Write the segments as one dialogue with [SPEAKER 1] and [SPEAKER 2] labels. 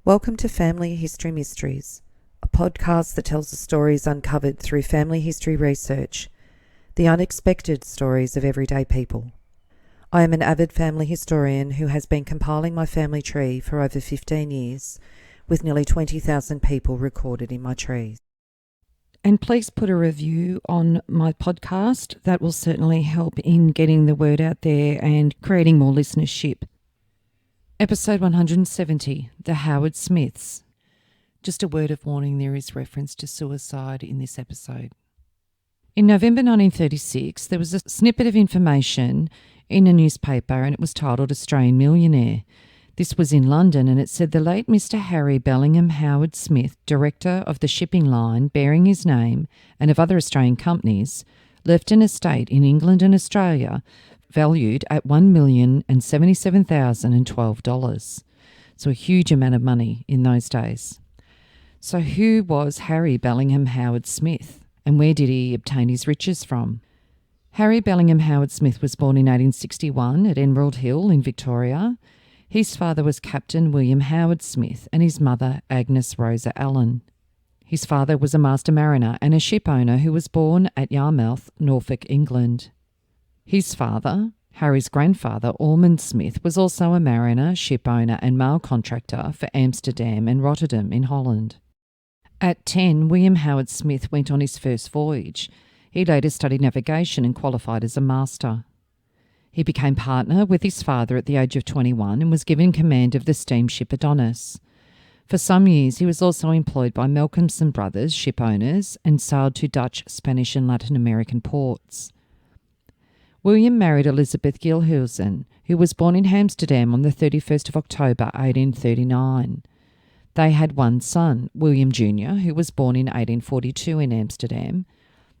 [SPEAKER 1] Welcome to Family History Mysteries, a podcast that tells the stories uncovered through family history research, the unexpected stories of everyday people. I am an avid family historian who has been compiling my family tree for over 15 years, with nearly 20,000 people recorded in my trees. And please put a review on my podcast. That will certainly help in getting the word out there and creating more listenership. Episode 170, The Howard-Smiths. Just a word of warning, there is reference to suicide in this episode. In November 1936, there was a snippet of information in a newspaper and it was titled Australian Millionaire. This was in London and it said the late Mr. Harry Bellingham Howard-Smith, director of the shipping line bearing his name and of other Australian companies, left an estate in England and Australia valued at $1,077,012. So a huge amount of money in those days. So who was Harry Bellingham Howard-Smith and where did he obtain his riches from? Harry Bellingham Howard-Smith was born in 1861 at Emerald Hill in Victoria. His father was Captain William Howard-Smith and his mother Agnes Rosa Allen. His father was a master mariner and a ship owner who was born at Yarmouth, Norfolk, England. His father, Harry's grandfather, Ormond Smith, was also a mariner, ship owner and mail contractor for Amsterdam and Rotterdam in Holland. At 10, William Howard-Smith went on his first voyage. He later studied navigation and qualified as a master. He became partner with his father at the age of 21 and was given command of the steamship Adonis. For some years, he was also employed by Malcolmson Brothers, ship owners, and sailed to Dutch, Spanish and Latin American ports. William married Elizabeth Gilhuisen, who was born in Amsterdam on the 31st of October 1839. They had one son, William Jr., who was born in 1842 in Amsterdam,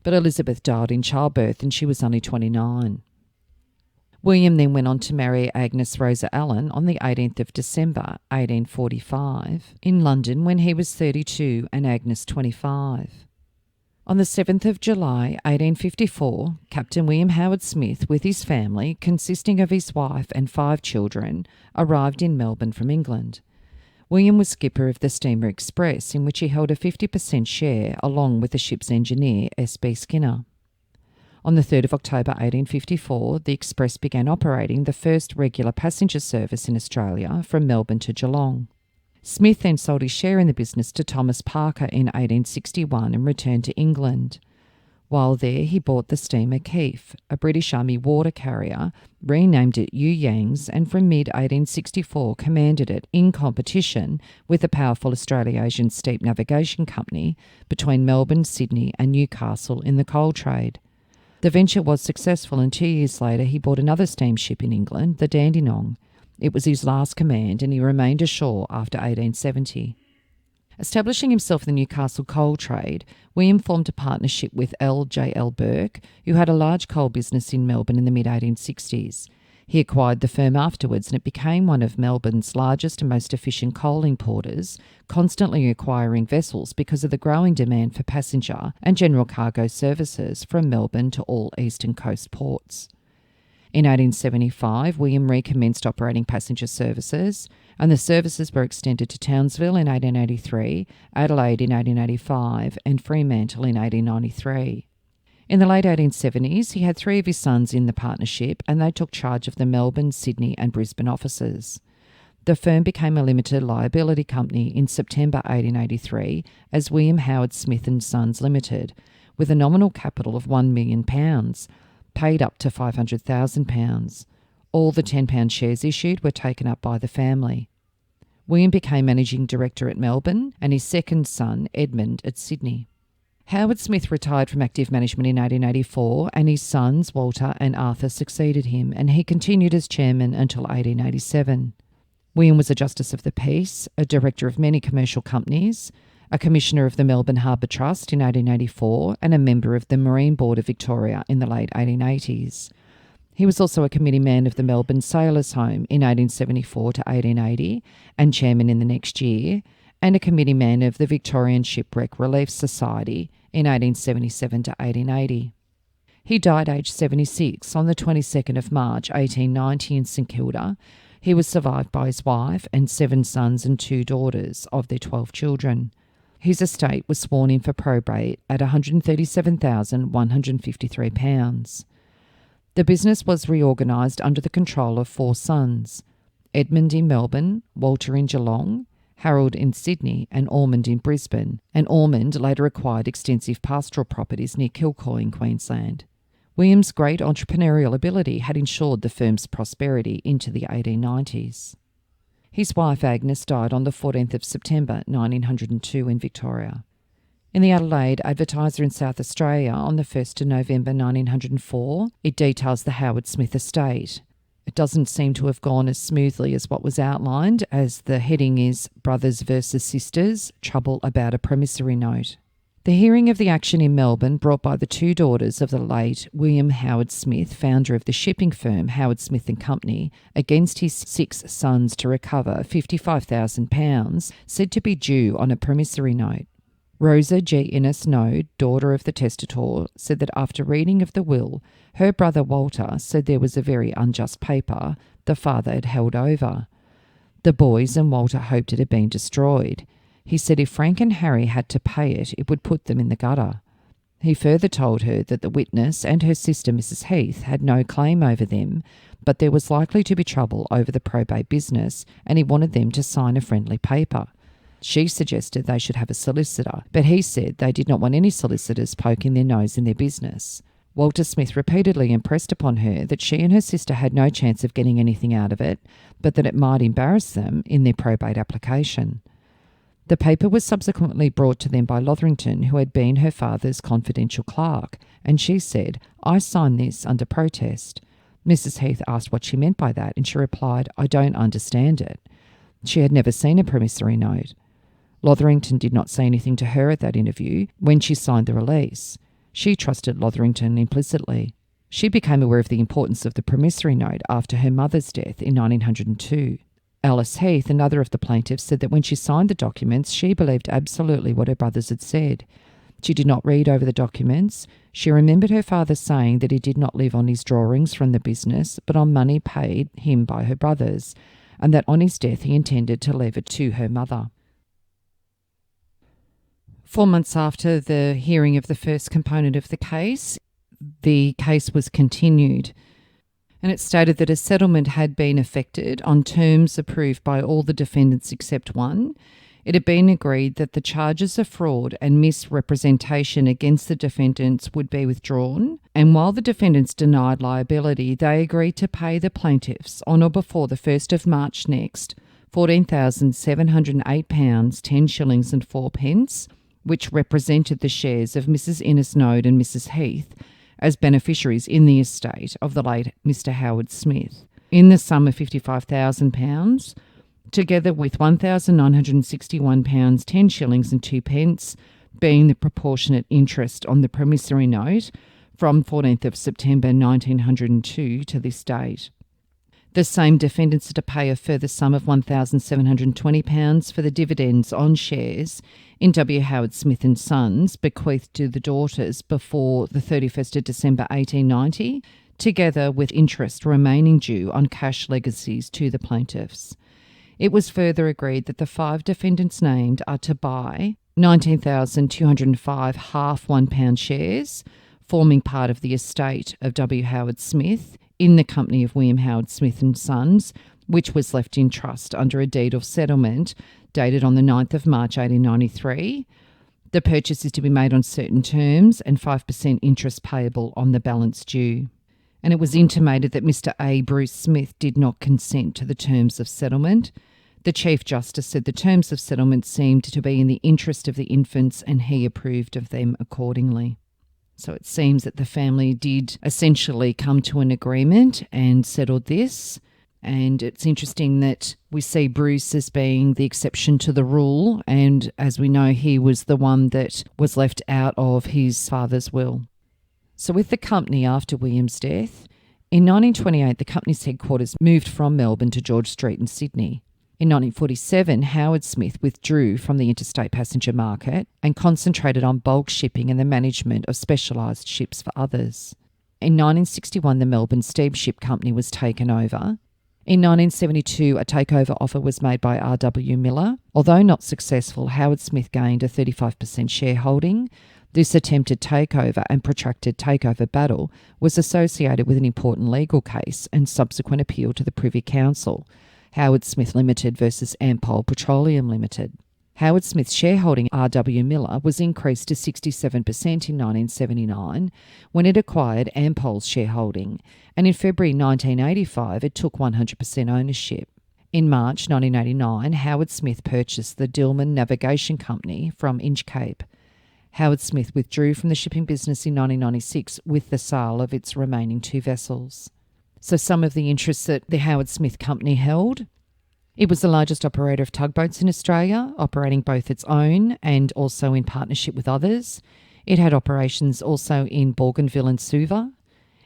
[SPEAKER 1] but Elizabeth died in childbirth and she was only 29. William then went on to marry Agnes Rosa Allen on the 18th of December 1845 in London when he was 32 and Agnes 25. On the 7th of July 1854, Captain William Howard-Smith with his family, consisting of his wife and 5 children, arrived in Melbourne from England. William was skipper of the steamer Express, in which he held a 50% share along with the ship's engineer, S.B. Skinner. On the 3rd of October 1854, the Express began operating the first regular passenger service in Australia from Melbourne to Geelong. Smith then sold his share in the business to Thomas Parker in 1861 and returned to England. While there, he bought the steamer Keith, a British Army water carrier, renamed it You Yangs, and from mid-1864 commanded it in competition with the powerful Australasian Steam Navigation Company between Melbourne, Sydney and Newcastle in the coal trade. The venture was successful and 2 years later he bought another steamship in England, the Dandenong. It was his last command and he remained ashore after 1870. Establishing himself in the Newcastle coal trade, William formed a partnership with L.J.L. Burke, who had a large coal business in Melbourne in the mid-1860s. He acquired the firm afterwards and it became one of Melbourne's largest and most efficient coal importers, constantly acquiring vessels because of the growing demand for passenger and general cargo services from Melbourne to all eastern coast ports. In 1875, William recommenced operating passenger services, and the services were extended to Townsville in 1883, Adelaide in 1885, and Fremantle in 1893. In the late 1870s, he had 3 of his sons in the partnership, and they took charge of the Melbourne, Sydney and Brisbane offices. The firm became a limited liability company in September 1883 as William Howard-Smith and Sons Limited, with a nominal capital of £1 million, paid up to £500,000. All the £10 shares issued were taken up by the family. William became managing director at Melbourne and his second son, Edmund, at Sydney. Howard-Smith retired from active management in 1884 and his sons, Walter and Arthur, succeeded him and he continued as chairman until 1887. William was a Justice of the Peace, a director of many commercial companies, a commissioner of the Melbourne Harbour Trust in 1884 and a member of the Marine Board of Victoria in the late 1880s. He was also a committee man of the Melbourne Sailors' Home in 1874 to 1880 and chairman in the next year, and a committee man of the Victorian Shipwreck Relief Society in 1877 to 1880. He died aged 76 on the 22nd of March 1890 in St Kilda. He was survived by his wife and 7 sons and 2 daughters of their 12 children. His estate was sworn in for probate at £137,153. The business was reorganised under the control of 4 sons: Edmund in Melbourne, Walter in Geelong, Harold in Sydney and Ormond in Brisbane, and Ormond later acquired extensive pastoral properties near Kilcoy in Queensland. William's great entrepreneurial ability had ensured the firm's prosperity into the 1890s. His wife Agnes died on the 14th of September 1902 in Victoria. In the Adelaide Advertiser in South Australia on the 1st of November 1904, it details the Howard-Smith estate. It doesn't seem to have gone as smoothly as what was outlined, as the heading is Brothers versus Sisters, Trouble About a Promissory Note. The hearing of the action in Melbourne, brought by the 2 daughters of the late William Howard-Smith, founder of the shipping firm Howard-Smith and Company, against his 6 sons to recover £55,000 said to be due on a promissory note. Rosa G. Innes Node, daughter of the testator, said that after reading of the will, her brother Walter said there was a very unjust paper the father had held over. The boys and Walter hoped it had been destroyed. He said if Frank and Harry had to pay it, it would put them in the gutter. He further told her that the witness and her sister Mrs. Heath had no claim over them, but there was likely to be trouble over the probate business, and he wanted them to sign a friendly paper. She suggested they should have a solicitor, but he said they did not want any solicitors poking their nose in their business. Walter Smith repeatedly impressed upon her that she and her sister had no chance of getting anything out of it, but that it might embarrass them in their probate application. The paper was subsequently brought to them by Lotherington, who had been her father's confidential clerk, and she said, "I signed this under protest." Mrs. Heath asked what she meant by that, and she replied, "I don't understand it." She had never seen a promissory note. Lotherington did not say anything to her at that interview when she signed the release. She trusted Lotherington implicitly. She became aware of the importance of the promissory note after her mother's death in 1902. Alice Heath, another of the plaintiffs, said that when she signed the documents, she believed absolutely what her brothers had said. She did not read over the documents. She remembered her father saying that he did not live on his drawings from the business, but on money paid him by her brothers, and that on his death he intended to leave it to her mother. 4 months after the hearing of the first component of the case was continued. And it stated that a settlement had been effected on terms approved by all the defendants except one. It had been agreed that the charges of fraud and misrepresentation against the defendants would be withdrawn, and while the defendants denied liability, they agreed to pay the plaintiffs on or before the 1st of March next £14,708, 10 shillings and 4 pence, which represented the shares of Mrs. Innes Node and Mrs. Heath, as beneficiaries in the estate of the late Mr. Howard-Smith, in the sum of £55,000, together with £1,961, 10 shillings and 2 pence, being the proportionate interest on the promissory note from 14th of September 1902 to this date. The same defendants are to pay a further sum of £1,720 for the dividends on shares in W. Howard-Smith and Sons bequeathed to the daughters before the 31st of December 1890, together with interest remaining due on cash legacies to the plaintiffs. It was further agreed that the 5 defendants named are to buy 19,205 half £1 shares, forming part of the estate of W. Howard-Smith, in the company of William Howard-Smith and Sons, which was left in trust under a deed of settlement dated on the 9th of March 1893. The purchase is to be made on certain terms and 5% interest payable on the balance due. And it was intimated that Mr. A. Bruce Smith did not consent to the terms of settlement. The Chief Justice said the terms of settlement seemed to be in the interest of the infants, and he approved of them accordingly. So it seems that the family did essentially come to an agreement and settled this. And it's interesting that we see Bruce as being the exception to the rule. And as we know, he was the one that was left out of his father's will. So with the company after William's death, in 1928, the company's headquarters moved from Melbourne to George Street in Sydney. In 1947, Howard-Smith withdrew from the interstate passenger market and concentrated on bulk shipping and the management of specialised ships for others. In 1961, the Melbourne Steamship Company was taken over. In 1972, a takeover offer was made by R.W. Miller. Although not successful, Howard-Smith gained a 35% shareholding. This attempted takeover and protracted takeover battle was associated with an important legal case and subsequent appeal to the Privy Council, Howard-Smith Limited versus Ampol Petroleum Limited. Howard-Smith's shareholding in R.W. Miller was increased to 67% in 1979 when it acquired Ampol's shareholding, and in February 1985 it took 100% ownership. In March 1989, Howard-Smith purchased the Dillman Navigation Company from Inchcape. Howard-Smith withdrew from the shipping business in 1996 with the sale of its remaining 2 vessels. So some of the interests that the Howard-Smith Company held: it was the largest operator of tugboats in Australia, operating both its own and also in partnership with others. It had operations also in Bougainville and Suva.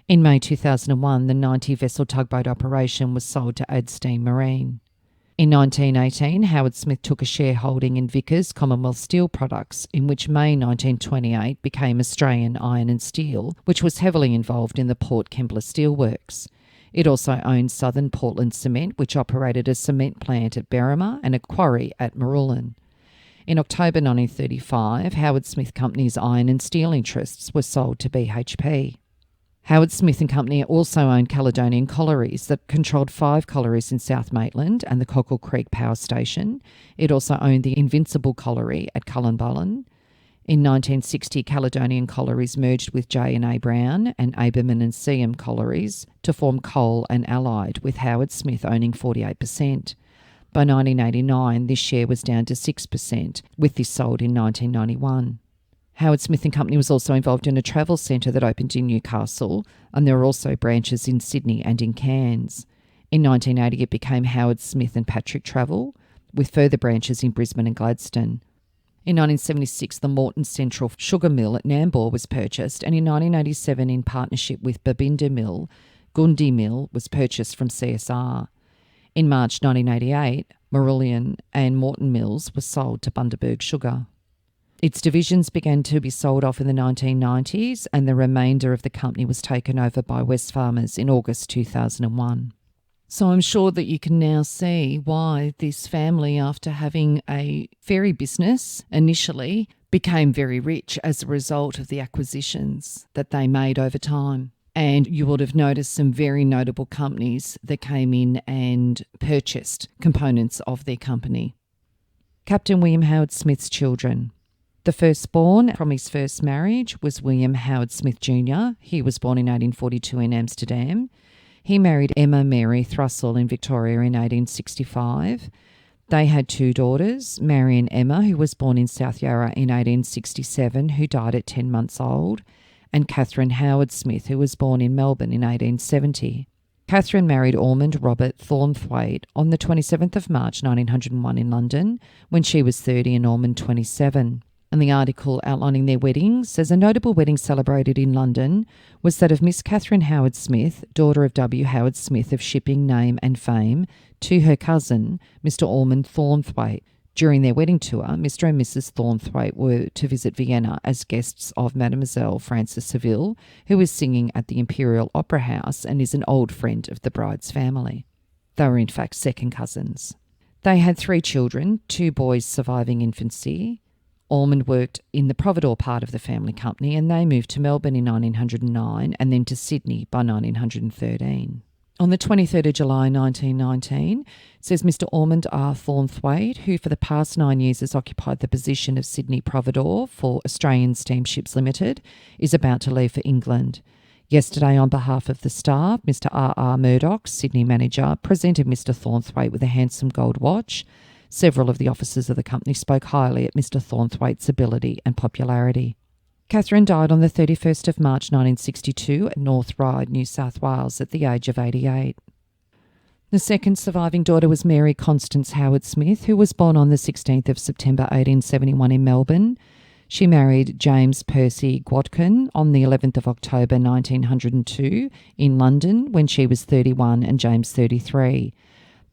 [SPEAKER 1] In May 2001, the 90-vessel tugboat operation was sold to Adstein Marine. In 1918, Howard-Smith took a shareholding in Vickers Commonwealth Steel Products, in which May 1928 became Australian Iron and Steel, which was heavily involved in the Port Kembla Steelworks. It also owned Southern Portland Cement, which operated a cement plant at Berrima and a quarry at Marulan. In October 1935, Howard-Smith Company's iron and steel interests were sold to BHP. Howard-Smith and Company also owned Caledonian Collieries that controlled 5 collieries in South Maitland and the Cockle Creek Power Station. It also owned the Invincible Colliery at Cullenbullen. In 1960, Caledonian Collieries merged with J&A Brown and Aberman and Seam Collieries to form Coal and Allied, with Howard-Smith owning 48%. By 1989, this share was down to 6%, with this sold in 1991. Howard-Smith and Company was also involved in a travel centre that opened in Newcastle, and there were also branches in Sydney and in Cairns. In 1980, it became Howard-Smith and Patrick Travel, with further branches in Brisbane and Gladstone. In 1976, the Moreton Central Sugar Mill at Nambour was purchased, and in 1987, in partnership with Babinda Mill, Gundi Mill was purchased from CSR. In March 1988, Marulan and Moreton Mills were sold to Bundaberg Sugar. Its divisions began to be sold off in the 1990s, and the remainder of the company was taken over by Wesfarmers in August 2001. So I'm sure that you can now see why this family, after having a ferry business initially, became very rich as a result of the acquisitions that they made over time. And you would have noticed some very notable companies that came in and purchased components of their company. Captain William Howard-Smith's children. The firstborn from his first marriage was William Howard-Smith Jr. He was born in 1842 in Amsterdam. He married Emma Mary Thrussell in Victoria in 1865. They had 2 daughters, Mary and Emma, who was born in South Yarra in 1867, who died at 10 months old, and Catherine Howard-Smith, who was born in Melbourne in 1870. Catherine married Ormond Robert Thornthwaite on the 27th of March 1901 in London, when she was 30 and Ormond 27. And the article outlining their weddings says a notable wedding celebrated in London was that of Miss Catherine Howard-Smith, daughter of W. Howard-Smith of shipping name and fame, to her cousin, Mr. Ormond Thornthwaite. During their wedding tour, Mr. and Mrs. Thornthwaite were to visit Vienna as guests of Mademoiselle Frances Seville, who is singing at the Imperial Opera House and is an old friend of the bride's family. They were in fact second cousins. They had 3 children, 2 boys surviving infancy. Ormond worked in the Providore part of the family company, and they moved to Melbourne in 1909 and then to Sydney by 1913. On the 23rd of July 1919, it says Mr. Ormond R. Thornthwaite, who for the past 9 years has occupied the position of Sydney Providore for Australian Steamships Limited, is about to leave for England. Yesterday, on behalf of the staff, Mr. R. R. Murdoch, Sydney manager, presented Mr. Thornthwaite with a handsome gold watch. Several of the officers of the company spoke highly at Mr. Thornthwaite's ability and popularity. Catherine died on the 31st of March 1962 at North Ryde, New South Wales, at the age of 88. The second surviving daughter was Mary Constance Howard-Smith, who was born on the 16th of September 1871 in Melbourne. She married James Percy Gwatkin on the 11th of October 1902 in London when she was 31 and James 33.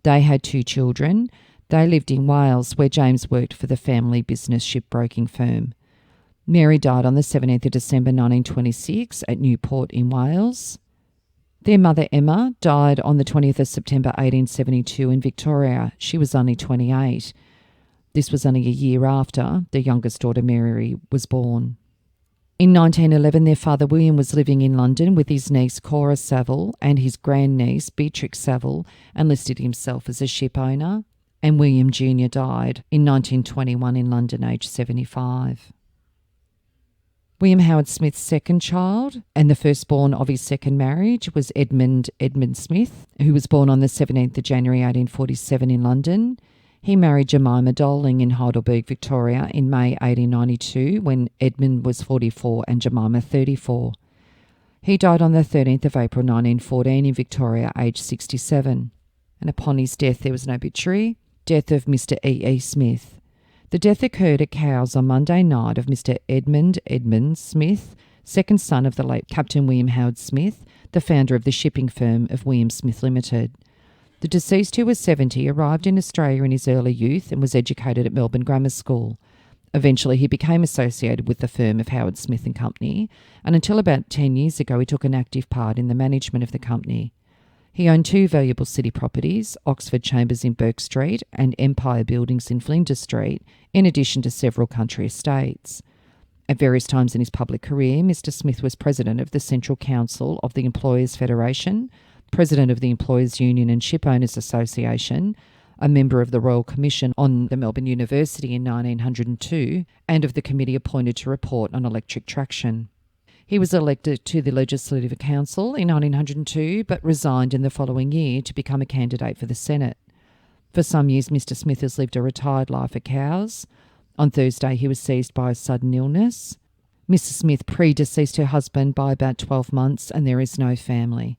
[SPEAKER 1] They had 2 children. They lived in Wales, where James worked for the family business shipbroking firm. Mary died on the 17th of December 1926 at Newport in Wales. Their mother, Emma, died on the 20th of September 1872 in Victoria. She was only 28. This was only a year after their youngest daughter, Mary, was born. In 1911, their father, William, was living in London with his niece, Cora Saville, and his grandniece, Beatrix Saville, and listed himself as a ship owner. And William Jr. died in 1921 in London, aged 75. William Howard-Smith's second child and the firstborn of his second marriage was Edmund Smith, who was born on the 17th of January 1847 in London. He married Jemima Doling in Heidelberg, Victoria in May 1892 when Edmund was 44 and Jemima 34. He died on the 13th of April 1914 in Victoria, aged 67. And upon his death there was an obituary, death of Mr. E. Smith. The death occurred at Cowes on Monday night of Mr. Edmund Smith, second son of the late Captain William Howard-Smith, the founder of the shipping firm of William Smith Limited. The deceased, who was 70, arrived in Australia in his early youth and was educated at Melbourne Grammar School. Eventually he became associated with the firm of Howard-Smith and Company, and until about 10 years ago he took an active part in the management of the company. He owned two valuable city properties, Oxford Chambers in Burke Street and Empire Buildings in Flinders Street, in addition to several country estates. At various times in his public career, Mr. Smith was president of the Central Council of the Employers' Federation, president of the Employers' Union and Shipowners' Association, a member of the Royal Commission on the Melbourne University in 1902, and of the committee appointed to report on electric traction. He was elected to the Legislative Council in 1902, but resigned in the following year to become a candidate for the Senate. For some years, Mr. Smith has lived a retired life at Cowes. On Thursday, he was seized by a sudden illness. Mrs. Smith predeceased her husband by about 12 months, and there is no family.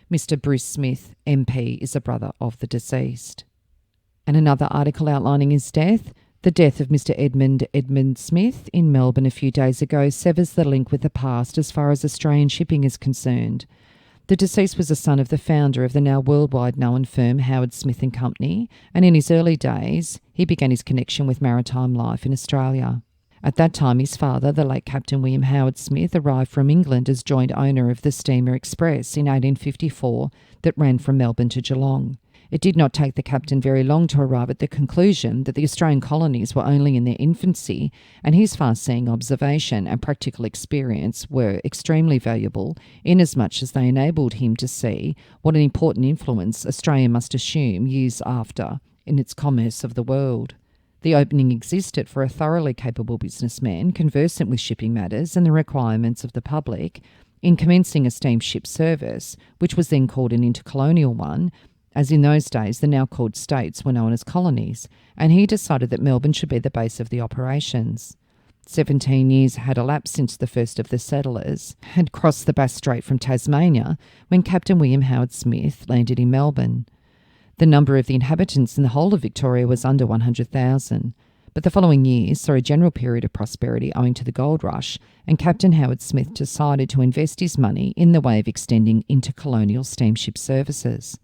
[SPEAKER 1] Mr. Bruce Smith, MP, is a brother of the deceased. And another article outlining his death, the death of Mr. Edmund Smith in Melbourne a few days ago severs the link with the past as far as Australian shipping is concerned. The deceased was a son of the founder of the now worldwide known firm Howard-Smith and Company, and in his early days he began his connection with maritime life in Australia. At that time, his father, the late Captain William Howard-Smith, arrived from England as joint owner of the Steamer Express in 1854 that ran from Melbourne to Geelong. It did not take the captain very long to arrive at the conclusion that the Australian colonies were only in their infancy, and his far-seeing observation and practical experience were extremely valuable inasmuch as they enabled him to see what an important influence Australia must assume years after in its commerce of the world. The opening existed for a thoroughly capable businessman conversant with shipping matters and the requirements of the public in commencing a steamship service, which was then called an intercolonial one, as in those days the now called states were known as colonies, and he decided that Melbourne should be the base of the operations. 17 years had elapsed since the first of the settlers had crossed the Bass Strait from Tasmania when Captain William Howard-Smith landed in Melbourne. The number of the inhabitants in the whole of Victoria was under 100,000, but the following year saw a general period of prosperity owing to the gold rush, and Captain Howard-Smith decided to invest his money in the way of extending intercolonial steamship services.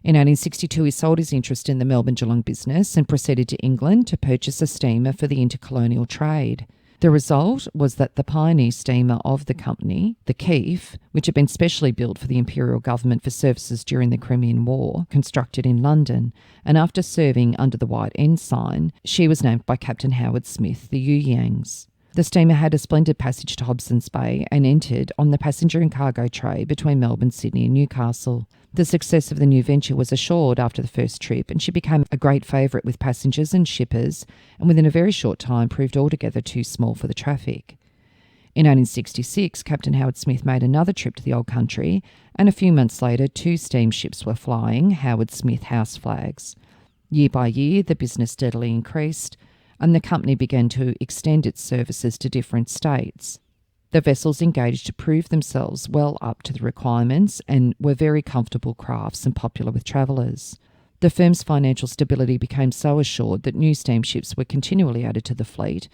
[SPEAKER 1] In 1862, he sold his interest in the Melbourne-Geelong business and proceeded to England to purchase a steamer for the intercolonial trade. The result was that the pioneer steamer of the company, the Keefe, which had been specially built for the Imperial Government for services during the Crimean War, constructed in London, and after serving under the White Ensign, she was named by Captain Howard-Smith the Yuyangs. The steamer had a splendid passage to Hobson's Bay and entered on the passenger and cargo trade between Melbourne, Sydney and Newcastle. The success of the new venture was assured after the first trip, and she became a great favourite with passengers and shippers, and within a very short time proved altogether too small for the traffic. In 1866, Captain Howard-Smith made another trip to the old country, and a few months later 2 steamships were flying Howard-Smith house flags. Year by year, the business steadily increased, and the company began to extend its services to different states. The vessels engaged to prove themselves well up to the requirements and were very comfortable crafts and popular with travellers. The firm's financial stability became so assured that new steamships were continually added to the fleet,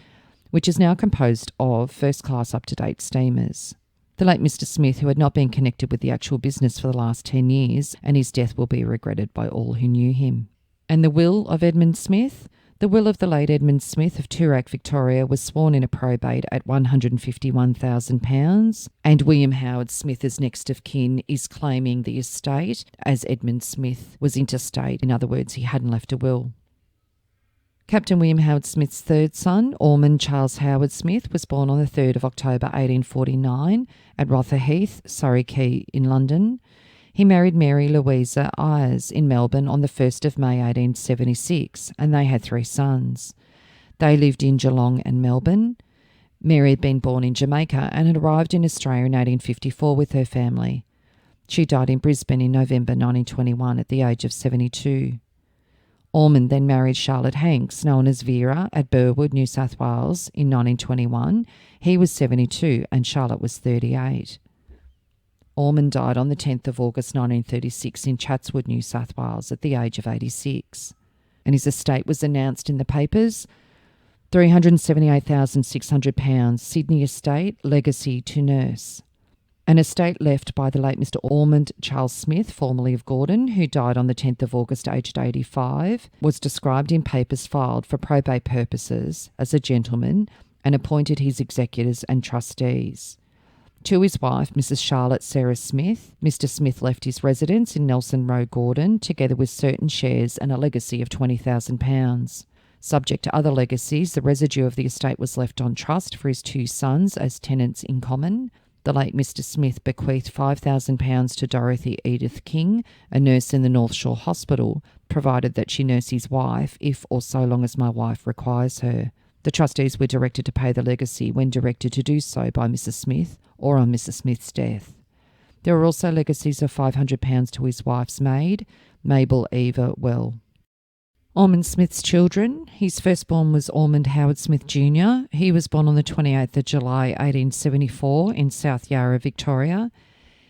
[SPEAKER 1] which is now composed of first-class up-to-date steamers. The late Mr. Smith, who had not been connected with the actual business for the last 10 years, and his death will be regretted by all who knew him. And the will of Edmund Smith? The will of the late Edmund Smith of Toorak, Victoria, was sworn in a probate at £151,000, and William Howard-Smith, as next of kin, is claiming the estate as Edmund Smith was interstate. In other words, he hadn't left a will. Captain William Howard-Smith's third son, Ormond Charles Howard-Smith, was born on the 3rd of October 1849 at Rotherheath, Surrey Quay in London. He married Mary Louisa Ayres in Melbourne on the 1st of May 1876, and they had 3 sons. They lived in Geelong and Melbourne. Mary had been born in Jamaica and had arrived in Australia in 1854 with her family. She died in Brisbane in November 1921 at the age of 72. Ormond then married Charlotte Hanks, known as Vera, at Burwood, New South Wales in 1921. He was 72 and Charlotte was 38. Ormond died on the 10th of August 1936 in Chatswood, New South Wales at the age of 86. And his estate was announced in the papers: £378,600, Sydney estate, legacy to nurse. An estate left by the late Mr. Ormond Charles Smith, formerly of Gordon, who died on the 10th of August aged 85, was described in papers filed for probate purposes as a gentleman and appointed his executors and trustees. To his wife, Mrs. Charlotte Sarah Smith, Mr. Smith left his residence in Nelson Row, Gordon, together with certain shares and a legacy of £20,000. Subject to other legacies, the residue of the estate was left on trust for his 2 sons as tenants in common. The late Mr. Smith bequeathed £5,000 to Dorothy Edith King, a nurse in the North Shore Hospital, provided that she nurse his wife if or so long as my wife requires her. The trustees were directed to pay the legacy when directed to do so by Mrs. Smith or on Mrs. Smith's death. There were also legacies of £500 to his wife's maid, Mabel Eva Well. Ormond Smith's children. His firstborn was Ormond Howard-Smith Jr. He was born on the 28th of July 1874 in South Yarra, Victoria.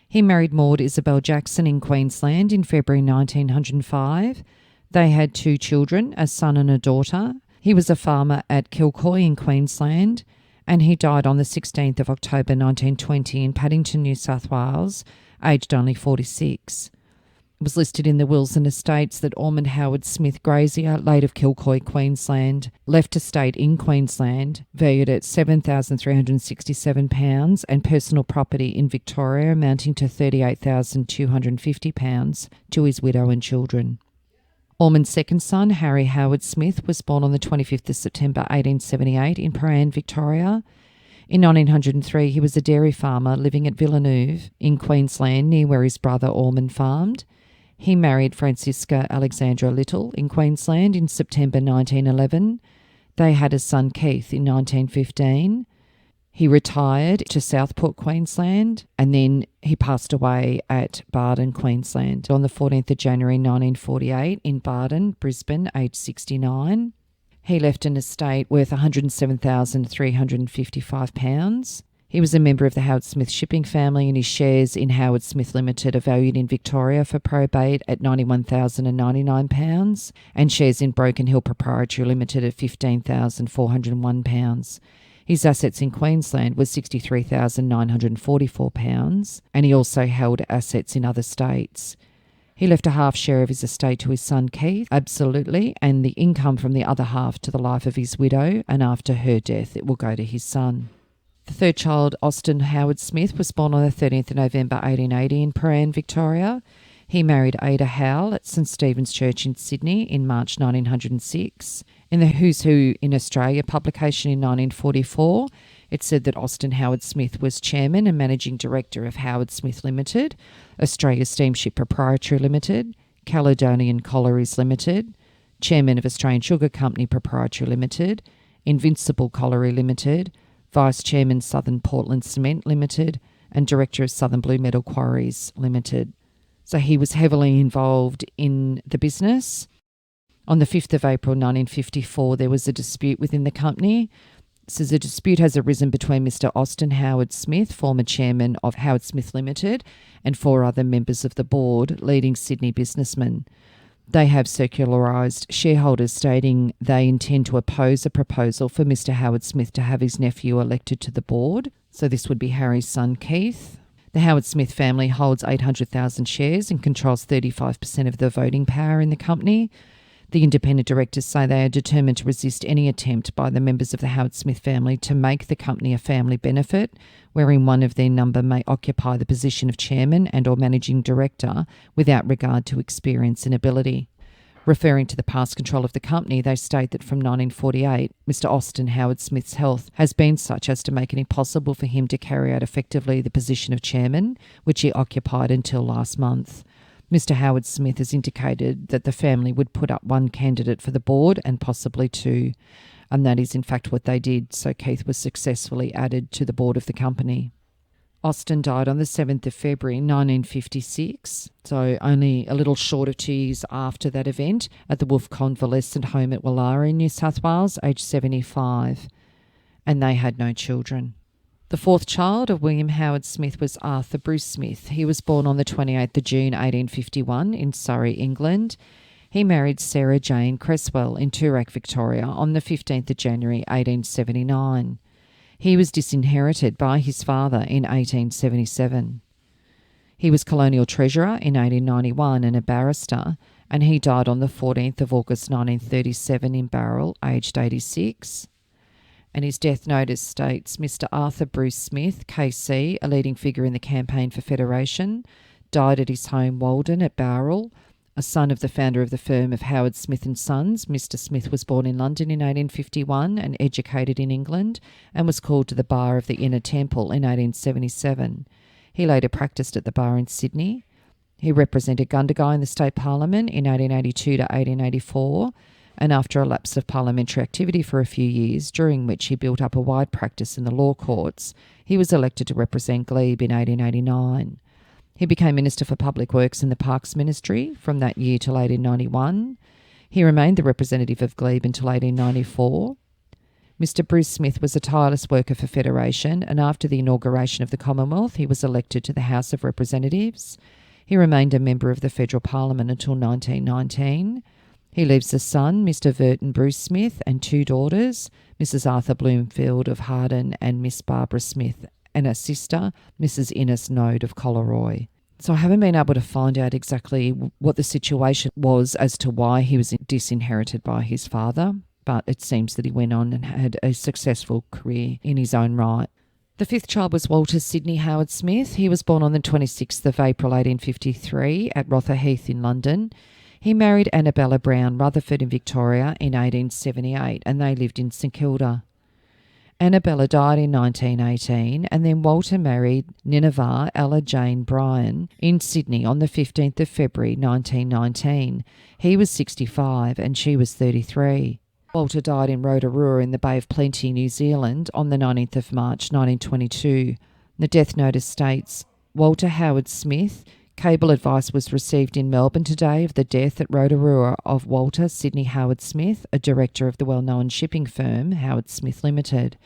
[SPEAKER 1] He married Maud Isabel Jackson in Queensland in February 1905. They had 2 children, a son and a daughter. He was a farmer at Kilcoy in Queensland, and he died on the 16th of October 1920 in Paddington, New South Wales, aged only 46. It was listed in the wills and estates that Ormond Howard-Smith Grazier, late of Kilcoy, Queensland, left estate in Queensland, valued at £7,367, and personal property in Victoria amounting to £38,250 to his widow and children. Ormond's second son, Harry Howard-Smith, was born on the 25th of September 1878 in Prahran, Victoria. In 1903, he was a dairy farmer living at Villeneuve in Queensland, near where his brother Ormond farmed. He married Francisca Alexandra Little in Queensland in September 1911. They had a son, Keith, in 1915. He retired to Southport, Queensland, and then he passed away at Barden, Queensland on the 14th of January 1948 in Barden, Brisbane, aged 69. He left an estate worth £107,355. He was a member of the Howard-Smith shipping family, and his shares in Howard-Smith Limited are valued in Victoria for probate at £91,099 and shares in Broken Hill Proprietary Limited at £15,401. His assets in Queensland was £63,944, and he also held assets in other states. He left a half share of his estate to his son Keith, absolutely, and the income from the other half to the life of his widow, and after her death it will go to his son. The third child, Austin Howard-Smith, was born on the 13th of November 1880 in Prahran, Victoria. He married Ada Howell at St Stephen's Church in Sydney in March 1906. In the Who's Who in Australia publication in 1944, it said that Austin Howard-Smith was chairman and managing director of Howard-Smith Limited, Australia Steamship Proprietary Limited, Caledonian Collieries Limited, chairman of Australian Sugar Company Proprietary Limited, Invincible Colliery Limited, vice chairman Southern Portland Cement Limited, and director of Southern Blue Metal Quarries Limited. So he was heavily involved in the business. On the 5th of April 1954, there was a dispute within the company. It says a dispute has arisen between Mr. Austin Howard-Smith, former chairman of Howard-Smith Limited, and 4 other members of the board, leading Sydney businessmen. They have circularised shareholders stating they intend to oppose a proposal for Mr. Howard-Smith to have his nephew elected to the board. So this would be Harry's son Keith. The Howard-Smith family holds 800,000 shares and controls 35% of the voting power in the company. The independent directors say they are determined to resist any attempt by the members of the Howard-Smith family to make the company a family benefit, wherein one of their number may occupy the position of chairman and or managing director without regard to experience and ability. Referring to the past control of the company, they state that from 1948, Mr. Austin Howard-Smith's health has been such as to make it impossible for him to carry out effectively the position of chairman, which he occupied until last month. Mr. Howard-Smith has indicated that the family would put up one candidate for the board and possibly two, and that is in fact what they did, so Keith was successfully added to the board of the company. Austin died on the 7th of February 1956, so only a little short of 2 years after that event, at the Wolf Convalescent Home at Woollahra, New South Wales, aged 75, and they had no children. The fourth child of William Howard-Smith was Arthur Bruce Smith. He was born on the 28th of June 1851 in Surrey, England. He married Sarah Jane Cresswell in Toorak, Victoria on the 15th of January 1879. He was disinherited by his father in 1877. He was Colonial Treasurer in 1891 and a barrister, and he died on the 14th of August 1937 in Barrel, aged 86. And his death notice states Mr. Arthur Bruce Smith, KC, a leading figure in the campaign for Federation, died at his home Walden at Bowral. A son of the founder of the firm of Howard Smith and Sons, Mr. Smith was born in London in 1851 and educated in England, and was called to the bar of the Inner Temple in 1877. He later practised at the bar in Sydney. He represented Gundagai in the State Parliament in 1882 to 1884, and after a lapse of parliamentary activity for a few years, during which he built up a wide practice in the law courts, he was elected to represent Glebe in 1889. He became Minister for Public Works in the Parks Ministry from that year till 1891. He remained the representative of Glebe until 1894. Mr. Bruce Smith was a tireless worker for Federation, and after the inauguration of the Commonwealth, he was elected to the House of Representatives. He remained a member of the Federal Parliament until 1919. He leaves a son, Mr. Verton Bruce Smith, and two daughters, Mrs. Arthur Bloomfield of Harden and Miss Barbara Smith, and a sister, Mrs. Innes Node of Collaroy. So I haven't been able to find out exactly what the situation was as to why he was disinherited by his father, but it seems that he went on and had a successful career in his own right. The fifth child was Walter Sidney Howard-Smith. He was born on the 26th of April 1853 at Rotherheath in London. He married Annabella Brown Rutherford in Victoria in 1878, and they lived in St Kilda. Annabella died in 1918, and then Walter married Nineveh Ella Jane Bryan in Sydney on the 15th of February 1919. He was 65 and she was 33. Walter died in Rotorua in the Bay of Plenty, New Zealand on the 19th of March 1922. The death notice states, Walter Howard-Smith, cable advice was received in Melbourne today of the death at Rotorua of Walter Sidney Howard-Smith, a director of the well-known shipping firm Howard-Smith Limited.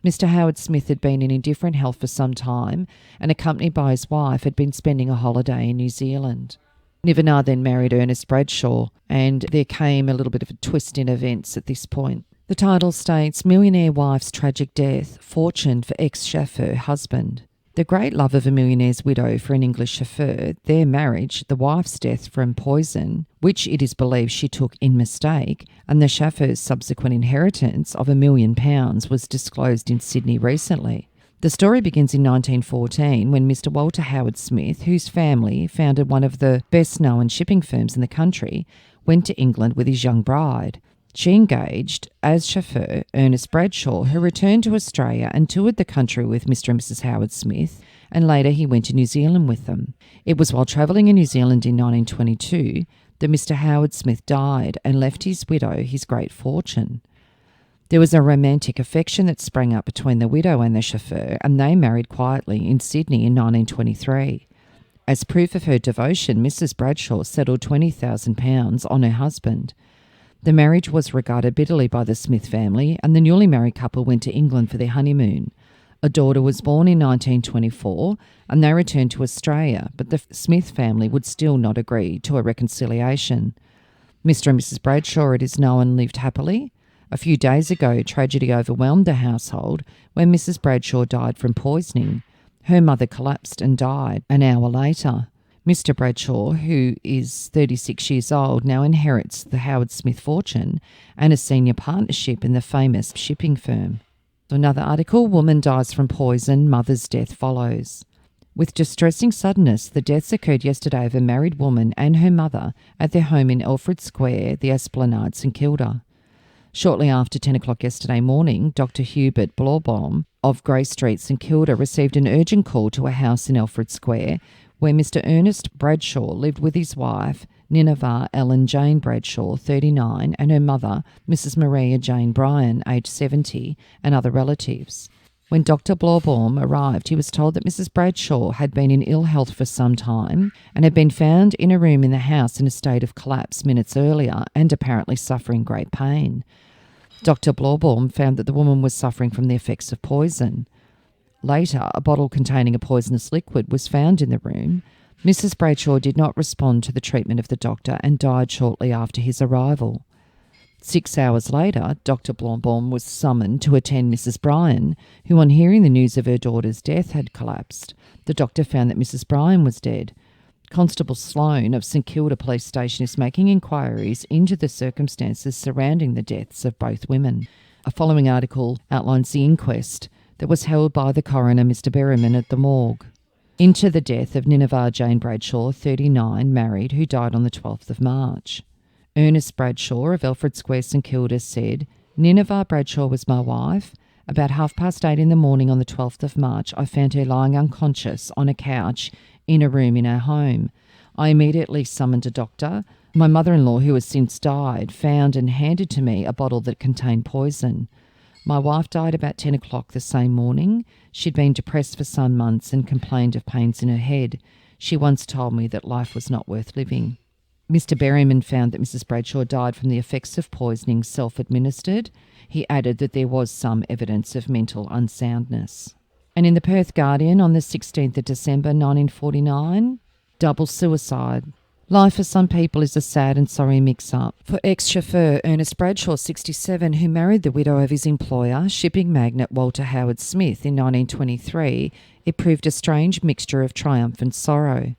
[SPEAKER 1] Mr. Howard-Smith had been in indifferent health for some time, and accompanied by his wife had been spending a holiday in New Zealand. Nivenah then married Ernest Bradshaw, and there came a little bit of a twist in events at this point. The title states, Millionaire Wife's Tragic Death, Fortune for Ex-Chauffeur Husband. The great love of a millionaire's widow for an English chauffeur, their marriage, the wife's death from poison, which it is believed she took in mistake, and the chauffeur's subsequent inheritance of £1 million was disclosed in Sydney recently. The story begins in 1914 when Mr. Walter Howard-Smith, whose family founded one of the best-known shipping firms in the country, went to England with his young bride. She engaged, as chauffeur, Ernest Bradshaw, who returned to Australia and toured the country with Mr. and Mrs. Howard-Smith, and later he went to New Zealand with them. It was while travelling in New Zealand in 1922 that Mr. Howard-Smith died and left his widow his great fortune. There was a romantic affection that sprang up between the widow and the chauffeur, and they married quietly in Sydney in 1923. As proof of her devotion, Mrs. Bradshaw settled £20,000 on her husband. The marriage was regarded bitterly by the Smith family, and the newly married couple went to England for their honeymoon. A daughter was born in 1924, and they returned to Australia, but the Smith family would still not agree to a reconciliation. Mr. and Mrs. Bradshaw, it is known, lived happily. A few days ago, tragedy overwhelmed the household when Mrs. Bradshaw died from poisoning. Her mother collapsed and died an hour later. Mr. Bradshaw, who is 36 years old, now inherits the Howard-Smith fortune and a senior partnership in the famous shipping firm. Another article, woman dies from poison, mother's death follows. With distressing suddenness, the deaths occurred yesterday of a married woman and her mother at their home in Alfred Square, the Esplanade, St Kilda. Shortly after 10 o'clock yesterday morning, Dr Hubert Blaubaum of Grey Street, St Kilda, received an urgent call to a house in Alfred Square where Mr Ernest Bradshaw lived with his wife, Nineveh Ellen Jane Bradshaw, 39, and her mother, Mrs Maria Jane Bryan, aged 70, and other relatives. When Dr Blaubaum arrived, he was told that Mrs Bradshaw had been in ill health for some time and had been found in a room in the house in a state of collapse minutes earlier and apparently suffering great pain. Dr Blaubaum found that the woman was suffering from the effects of poison. Later, a bottle containing a poisonous liquid was found in the room. Mrs Bradshaw did not respond to the treatment of the doctor and died shortly after his arrival. 6 hours later, Dr Blaubaum was summoned to attend Mrs Bryan, who, on hearing the news of her daughter's death, had collapsed. The doctor found that Mrs Bryan was dead. Constable Sloane of St Kilda Police Station is making inquiries into the circumstances surrounding the deaths of both women. A following article outlines the inquest that was held by the coroner, Mr Berryman, at the morgue into the death of Nineveh Jane Bradshaw, 39, married, who died on the 12th of March. Ernest Bradshaw of Alfred Square, St Kilda, said, Nineveh Bradshaw was my wife. About 8:30 in the morning on the 12th of March, I found her lying unconscious on a couch in a room in our home. I immediately summoned a doctor. My mother-in-law, who has since died, found and handed to me a bottle that contained poison. My wife died about 10 o'clock the same morning. She'd been depressed for some months and complained of pains in her head. She once told me that life was not worth living. Mr Berryman found that Mrs Bradshaw died from the effects of poisoning self-administered. He added that there was some evidence of mental unsoundness. And in the Perth Guardian on the 16th of December 1949, double suicide. Life for some people is a sad and sorry mix-up. For ex-chauffeur Ernest Bradshaw, 67, who married the widow of his employer, shipping magnate Walter Howard-Smith in 1923, it proved a strange mixture of triumph and sorrow.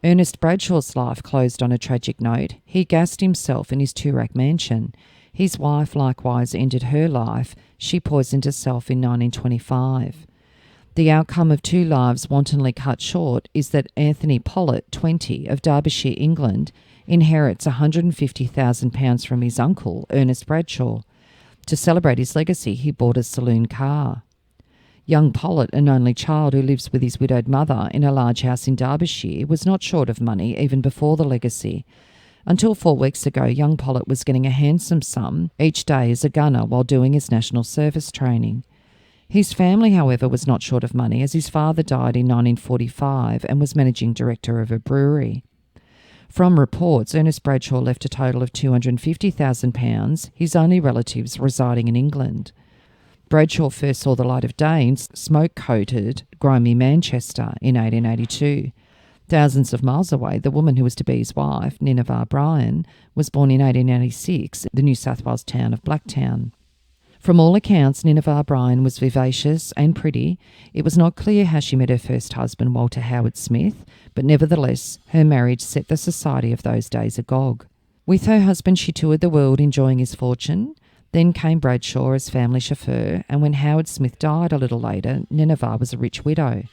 [SPEAKER 1] Ernest Bradshaw's life closed on a tragic note. He gassed himself in his Toorak mansion. His wife likewise ended her life. She poisoned herself in 1925. The outcome of two lives wantonly cut short is that Anthony Pollitt, 20, of Derbyshire, England, inherits £150,000 from his uncle, Ernest Bradshaw. To celebrate his legacy, he bought a saloon car. Young Pollitt, an only child who lives with his widowed mother in a large house in Derbyshire, was not short of money even before the legacy. Until 4 weeks ago, young Pollitt was getting a handsome sum each day as a gunner while doing his national service training. His family, however, was not short of money as his father died in 1945 and was managing director of a brewery. From reports, Ernest Bradshaw left a total of £250,000, his only relatives residing in England. Bradshaw first saw the light of day in smoke-coated, grimy Manchester in 1882. Thousands of miles away, the woman who was to be his wife, Nineveh Bryan, was born in 1886 in the New South Wales town of Blacktown. From all accounts, Nineveh Bryan was vivacious and pretty. It was not clear how she met her first husband, Walter Howard-Smith, but nevertheless, her marriage set the society of those days agog. With her husband, she toured the world enjoying his fortune. Then came Bradshaw as family chauffeur, and when Howard-Smith died a little later, Nineveh was a rich widow.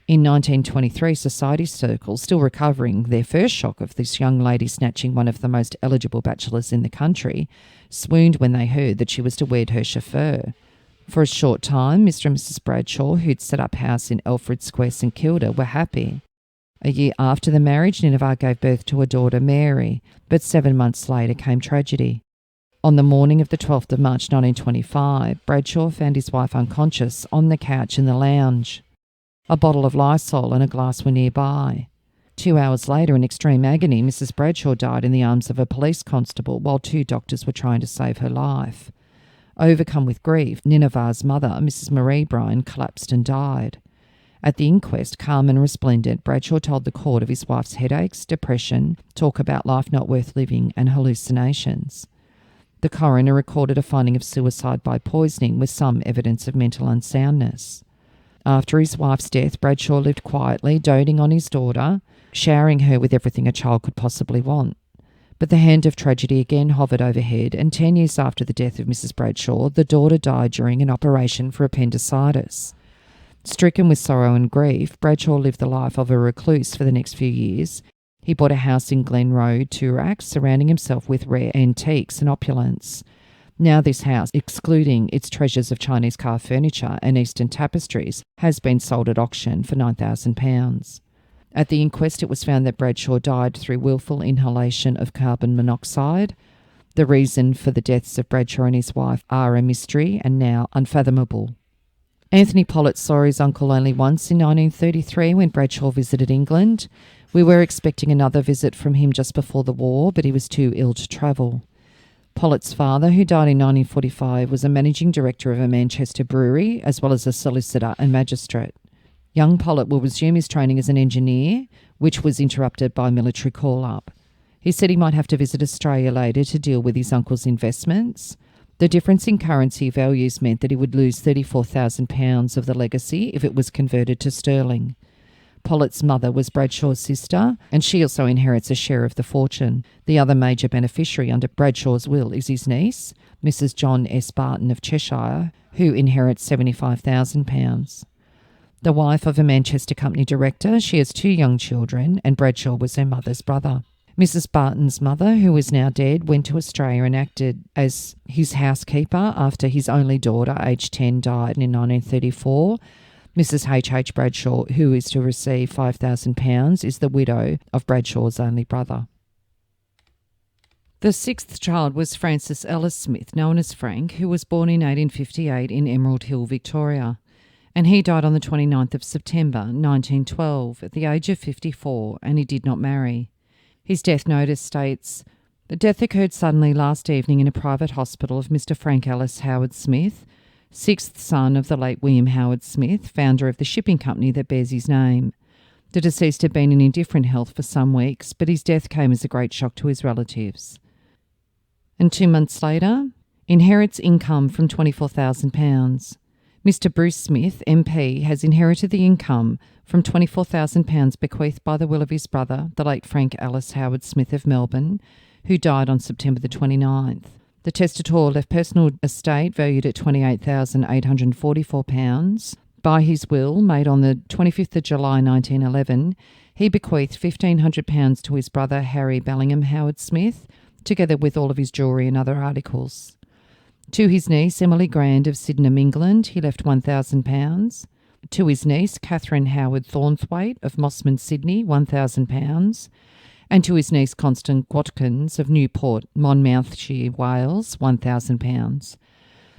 [SPEAKER 1] In 1923, society circles, still recovering their first shock of this young lady snatching one of the most eligible bachelors in the country, swooned when they heard that she was to wed her chauffeur. For a short time, Mr. and Mrs. Bradshaw, who'd set up house in Alfred Square, St Kilda, were happy. A year after the marriage, Nineveh gave birth to a daughter, Mary, but 7 months later came tragedy. On the morning of the 12th of March 1925, Bradshaw found his wife unconscious on the couch in the lounge. A bottle of Lysol and a glass were nearby. 2 hours later, in extreme agony, Mrs. Bradshaw died in the arms of a police constable while 2 doctors were trying to save her life. Overcome with grief, Nineveh's mother, Mrs. Marie Bryan, collapsed and died. At the inquest, calm and resplendent, Bradshaw told the court of his wife's headaches, depression, talk about life not worth living, and hallucinations. The coroner recorded a finding of suicide by poisoning with some evidence of mental unsoundness. After his wife's death, Bradshaw lived quietly, doting on his daughter. showering her with everything a child could possibly want. But the hand of tragedy again hovered overhead, and 10 years after the death of Mrs. Bradshaw, the daughter died during an operation for appendicitis. Stricken with sorrow and grief, Bradshaw lived the life of a recluse for the next few years. He bought a house in Glen Road, Toorak, surrounding himself with rare antiques and opulence. Now this house, excluding its treasures of Chinese carved furniture and Eastern tapestries, has been sold at auction for £9,000. At the inquest, it was found that Bradshaw died through willful inhalation of carbon monoxide. The reason for the deaths of Bradshaw and his wife are a mystery and now unfathomable. Anthony Pollitt saw his uncle only once in 1933 when Bradshaw visited England. We were expecting another visit from him just before the war, but he was too ill to travel. Pollitt's father, who died in 1945, was a managing director of a Manchester brewery, as well as a solicitor and magistrate. Young Pollitt will resume his training as an engineer, which was interrupted by military call-up. He said he might have to visit Australia later to deal with his uncle's investments. The difference in currency values meant that he would lose £34,000 of the legacy if it was converted to sterling. Pollitt's mother was Bradshaw's sister, and she also inherits a share of the fortune. The other major beneficiary under Bradshaw's will is his niece, Mrs. John S. Barton of Cheshire, who inherits £75,000. The wife of a Manchester company director, she has 2 young children, and Bradshaw was her mother's brother. Mrs. Barton's mother, who is now dead, went to Australia and acted as his housekeeper after his only daughter, aged 10, died in 1934. Mrs. H. Bradshaw, who is to receive £5,000, is the widow of Bradshaw's only brother. The 6th child was Francis Ellis Smith, known as Frank, who was born in 1858 in Emerald Hill, Victoria, and he died on the 29th of September 1912 at the age of 54, and he did not marry. His death notice states, "The death occurred suddenly last evening in a private hospital of Mr. Frank Ellis Howard-Smith, 6th son of the late William Howard-Smith, founder of the shipping company that bears his name. The deceased had been in indifferent health for some weeks, but his death came as a great shock to his relatives." And 2 months later, inherits income from £24,000. Mr. Bruce Smith, MP, has inherited the income from £24,000 bequeathed by the will of his brother, the late Frank Ellis Howard-Smith of Melbourne, who died on September the 29th. The testator left personal estate valued at £28,844. By his will, made on the 25th of July 1911, he bequeathed £1,500 to his brother Harry Bellingham Howard-Smith, together with all of his jewellery and other articles. To his niece, Emily Grand of Sydenham, England, he left £1,000. To his niece, Catherine Howard Thornthwaite of Mossman, Sydney, £1,000. And to his niece, Constance Watkins of Newport, Monmouthshire, Wales, £1,000.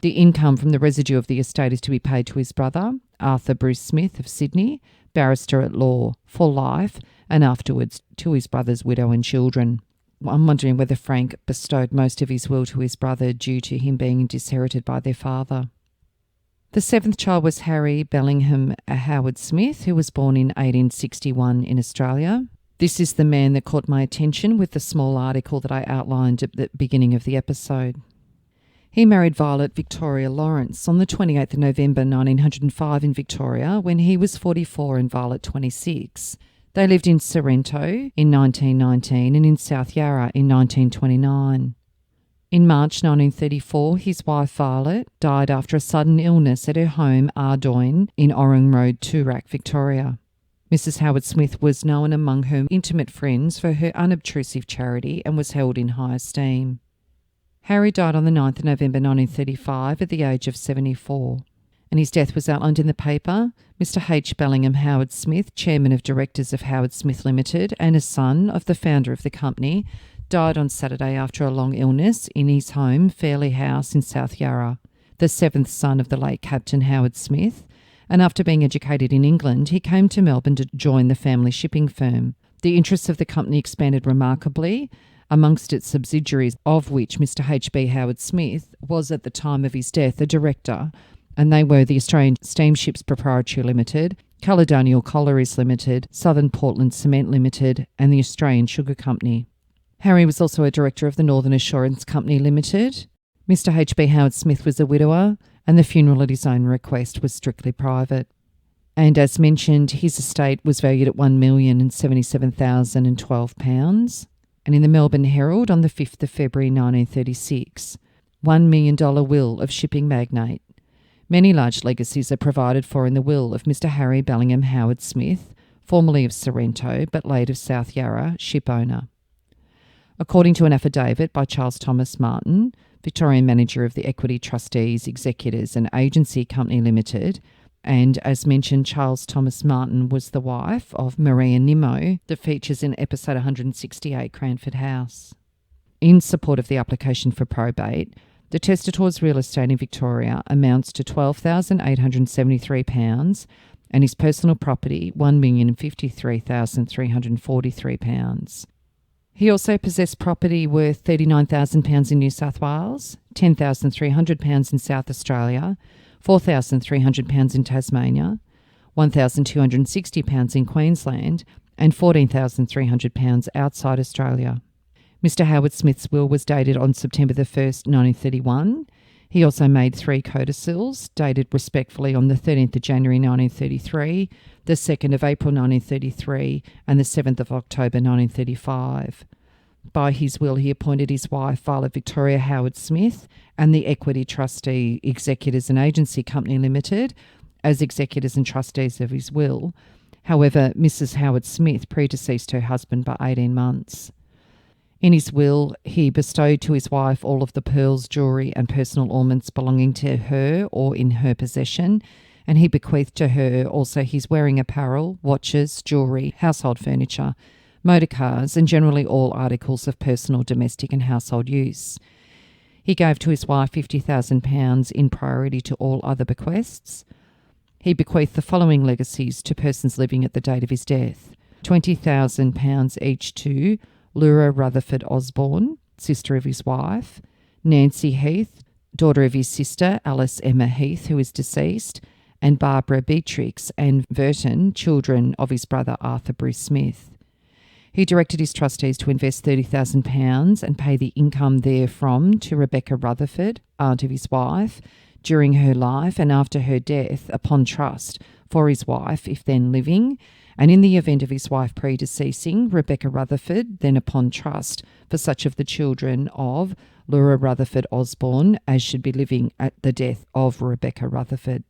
[SPEAKER 1] The income from the residue of the estate is to be paid to his brother, Arthur Bruce Smith of Sydney, barrister at law, for life, and afterwards to his brother's widow and children. I'm wondering whether Frank bestowed most of his will to his brother due to him being disinherited by their father. The 7th child was Harry Bellingham Howard-Smith, who was born in 1861 in Australia. This is the man that caught my attention with the small article that I outlined at the beginning of the episode. He married Violet Victoria Lawrence on the 28th of November 1905 in Victoria, when he was 44 and Violet 26. They lived in Sorrento in 1919 and in South Yarra in 1929. In March 1934, his wife Violet died after a sudden illness at her home Ardoyne in Orring Road, Toorak, Victoria. Mrs. Howard-Smith was known among her intimate friends for her unobtrusive charity and was held in high esteem. Harry died on the 9th of November 1935 at the age of 74. And his death was outlined in the paper. Mr. H. Bellingham Howard-Smith, chairman of directors of Howard-Smith Limited and a son of the founder of the company, died on Saturday after a long illness in his home, Fairley House in South Yarra, the 7th son of the late Captain Howard-Smith, and after being educated in England, he came to Melbourne to join the family shipping firm. The interests of the company expanded remarkably, amongst its subsidiaries, of which Mr. H.B. Howard-Smith was at the time of his death a director, and they were the Australian Steamships Proprietary Limited, Caledonial Collieries Limited, Southern Portland Cement Limited, and the Australian Sugar Company. Harry was also a director of the Northern Assurance Company Limited. Mr. H.B. Howard-Smith was a widower, and the funeral at his own request was strictly private. And as mentioned, his estate was valued at £1,077,012. And in the Melbourne Herald on the 5th of February 1936, $1 million will of shipping magnate. Many large legacies are provided for in the will of Mr. Harry Bellingham Howard-Smith, formerly of Sorrento but late of South Yarra, ship owner. According to an affidavit by Charles Thomas Martin, Victorian manager of the Equity Trustees, Executors and Agency Company Limited, and as mentioned, Charles Thomas Martin was the wife of Maria Nimmo that features in episode 168 Cranford House. In support of the application for probate, the testator's real estate in Victoria amounts to £12,873 and his personal property £1,053,343. He also possessed property worth £39,000 in New South Wales, £10,300 in South Australia, £4,300 in Tasmania, £1,260 in Queensland, and £14,300 outside Australia. Mr. Howard-Smith's will was dated on September the 1st, 1931. He also made 3 codicils, dated respectively on the 13th of January 1933, the 2nd of April 1933, and the 7th of October 1935. By his will, he appointed his wife, Violet Victoria Howard-Smith, and the Equity Trustee Executors and Agency Company Limited as executors and trustees of his will. However, Mrs. Howard-Smith predeceased her husband by 18 months. In his will, he bestowed to his wife all of the pearls, jewellery and personal ornaments belonging to her or in her possession, and he bequeathed to her also his wearing apparel, watches, jewellery, household furniture, motor cars, and generally all articles of personal, domestic and household use. He gave to his wife £50,000 in priority to all other bequests. He bequeathed the following legacies to persons living at the date of his death: £20,000 each to Laura Rutherford Osborne, sister of his wife; Nancy Heath, daughter of his sister Alice Emma Heath, who is deceased; and Barbara Beatrix and Verton, children of his brother Arthur Bruce Smith. He directed his trustees to invest £30,000 and pay the income therefrom to Rebecca Rutherford, aunt of his wife, during her life and after her death upon trust for his wife, if then living, and in the event of his wife predeceasing, Rebecca Rutherford, then upon trust for such of the children of Laura Rutherford Osborne as should be living at the death of Rebecca Rutherford.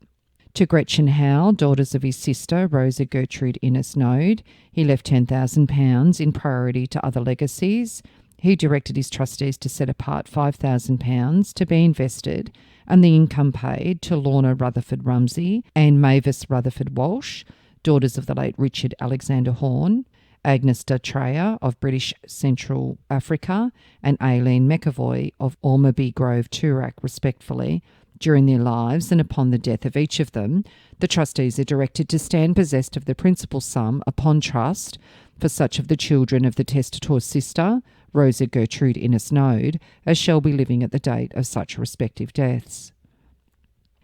[SPEAKER 1] To Gretchen Howe, daughters of his sister Rosa Gertrude Innes Node, he left £10,000 in priority to other legacies. He directed his trustees to set apart £5,000 to be invested and the income paid to Lorna Rutherford Rumsey and Mavis Rutherford Welch, daughters of the late Richard Alexander Horne, Agnes Datreya of British Central Africa, and Aileen McAvoy of Ormby Grove, Toorak, respectively, during their lives, and upon the death of each of them, the trustees are directed to stand possessed of the principal sum upon trust for such of the children of the testator's sister, Rosa Gertrude Innes Node, as shall be living at the date of such respective deaths.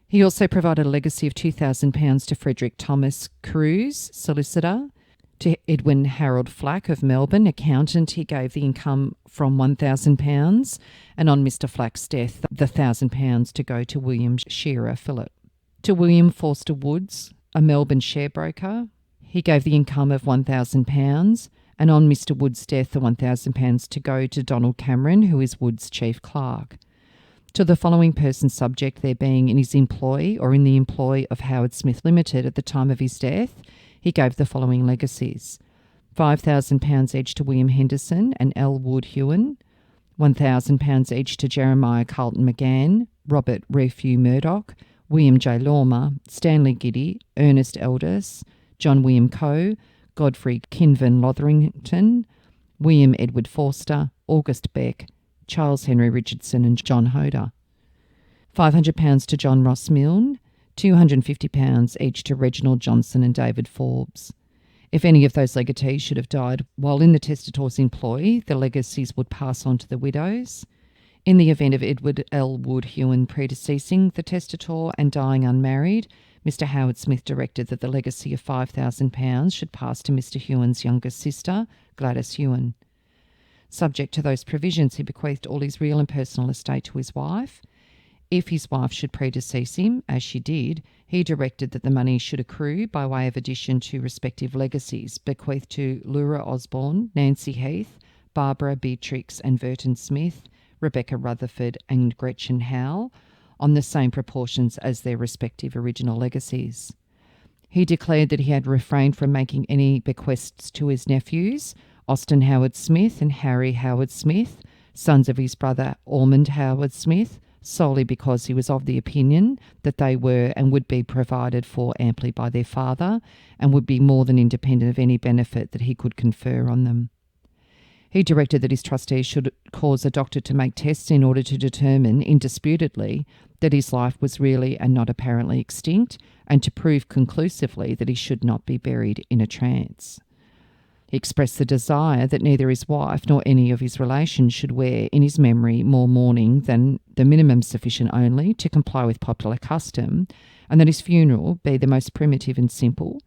[SPEAKER 1] He also provided a legacy of £2,000 to Frederick Thomas Cruz, solicitor; to Edwin Harold Flack of Melbourne, accountant, he gave the income from £1,000, and on Mr. Flack's death, the £1,000 to go to William Shearer Phillip. To William Forster Woods, a Melbourne sharebroker, he gave the income of £1,000, and on Mr. Woods' death, the £1,000 to go to Donald Cameron, who is Woods' chief clerk. To the following persons subject, there being in his employ or in the employ of Howard-Smith Limited at the time of his death, he gave the following legacies: £5,000 each to William Henderson and L. Wood Hewen, £1,000 each to Jeremiah Carlton McGann, Robert Refew Murdoch, William J. Lormer, Stanley Giddy, Ernest Elders, John William Coe, Godfrey Kinvan Lotherington, William Edward Forster, August Beck, Charles Henry Richardson and John Hoder. £500 to John Ross Milne, £250 each to Reginald Johnson and David Forbes. If any of those legatees should have died while in the testator's employ, the legacies would pass on to the widows. In the event of Edward L. Wood Hewen predeceasing the testator and dying unmarried, Mr. Howard-Smith directed that the legacy of £5,000 should pass to Mr. Hewen's youngest sister, Gladys Hewen. Subject to those provisions, he bequeathed all his real and personal estate to his wife. if his wife should predecease him, as she did, he directed that the money should accrue by way of addition to respective legacies bequeathed to Laura Osborne, Nancy Heath, Barbara Beatrix and Verton Smith, Rebecca Rutherford and Gretchen Howell, on the same proportions as their respective original legacies. He declared that he had refrained from making any bequests to his nephews, Austin Howard-Smith and Harry Howard-Smith, sons of his brother Ormond Howard-Smith, solely because he was of the opinion that they were and would be provided for amply by their father and would be more than independent of any benefit that he could confer on them. He directed that his trustees should cause a doctor to make tests in order to determine, indisputably, that his life was really and not apparently extinct, and to prove conclusively that he should not be buried in a trance. He expressed the desire that neither his wife nor any of his relations should wear in his memory more mourning than the minimum sufficient only to comply with popular custom, and that his funeral be the most primitive and simple,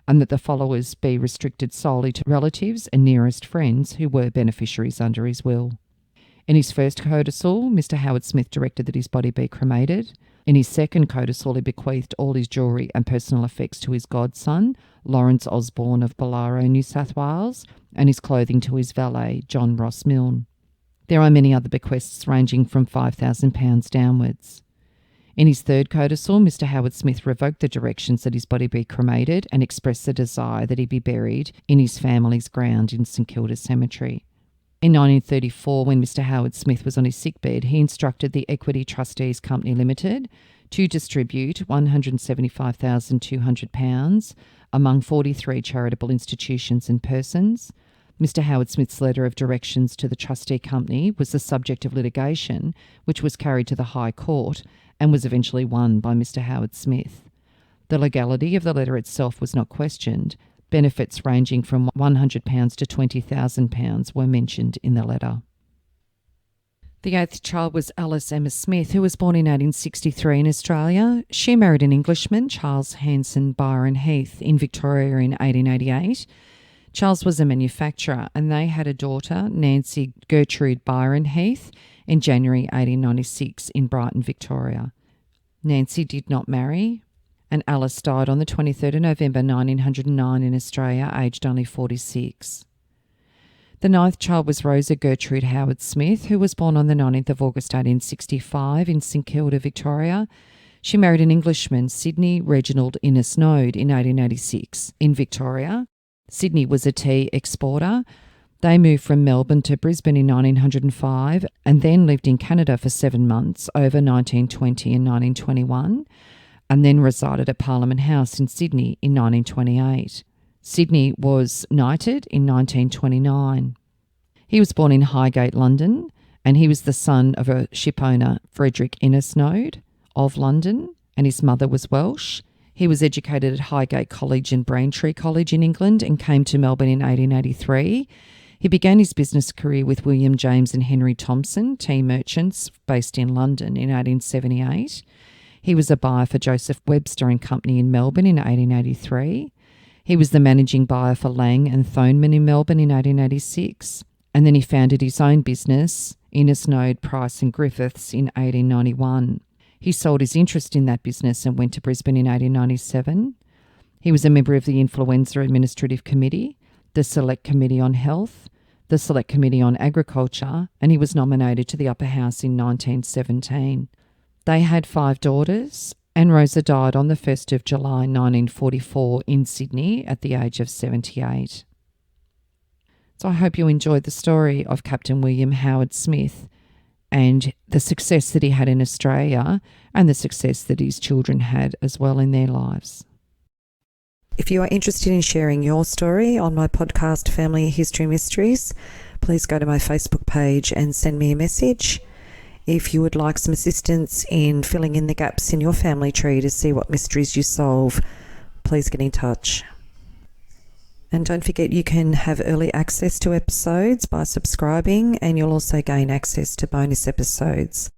[SPEAKER 1] and that the followers be restricted solely to relatives and nearest friends who were beneficiaries under his will. In his first codicil, Mr. Howard-Smith directed that his body be cremated. In his second codicil, he bequeathed all his jewellery and personal effects to his godson, Lawrence Osborne of Bolaro, New South Wales, and his clothing to his valet, John Ross Milne. There are many other bequests ranging from £5,000 downwards. In his third codicil, Mr. Howard-Smith revoked the directions that his body be cremated and expressed the desire that he be buried in his family's ground in St Kilda Cemetery. In 1934, when Mr. Howard-Smith was on his sickbed, he instructed the Equity Trustees Company Limited to distribute £175,200 among 43 charitable institutions and persons. Mr. Howard-Smith's letter of directions to the trustee company was the subject of litigation, which was carried to the High Court and was eventually won by Mr. Howard-Smith. The legality of the letter itself was not questioned. Benefits ranging from £100 to £20,000 were mentioned in the letter. The eighth child was Alice Emma Smith, who was born in 1863 in Australia. She married an Englishman, Charles Hanson Byron Heath, in Victoria in 1888. Charles was a manufacturer, and they had a daughter, Nancy Gertrude Byron Heath, in January 1896 in Brighton, Victoria. Nancy did not marry, and Alice died on the 23rd of November 1909 in Australia, aged only 46. The ninth child was Rosa Gertrude Howard-Smith, who was born on the 19th of August 1865 in St Kilda, Victoria. She married an Englishman, Sydney Reginald Innes Node, in 1886 in Victoria. Sydney was a tea exporter. They moved from Melbourne to Brisbane in 1905 and then lived in Canada for 7 months over 1920 and 1921, and then resided at Parliament House in Sydney in 1928. Sydney was knighted in 1929. He was born in Highgate, London, and he was the son of a shipowner, Frederick Innes Node of London, and his mother was Welsh. He was educated at Highgate College and Braintree College in England and came to Melbourne in 1883. He began his business career with William James and Henry Thompson, tea merchants based in London, in 1878. He was a buyer for Joseph Webster and Company in Melbourne in 1883. He was the managing buyer for Lang and Thoneman in Melbourne in 1886. And then he founded his own business, Innes Node, Price and Griffiths, in 1891. He sold his interest in that business and went to Brisbane in 1897. He was a member of the Influenza Administrative Committee, the Select Committee on Health, the Select Committee on Agriculture, and he was nominated to the Upper House in 1917. They had 5 daughters, and Rosa died on the 1st of July 1944 in Sydney at the age of 78. So I hope you enjoyed the story of Captain William Howard-Smith and the success that he had in Australia and the success that his children had as well in their lives. If you are interested in sharing your story on my podcast, Family History Mysteries, please go to my Facebook page and send me a message. If you would like some assistance in filling in the gaps in your family tree to see what mysteries you solve, please get in touch. And don't forget, you can have early access to episodes by subscribing, and you'll also gain access to bonus episodes.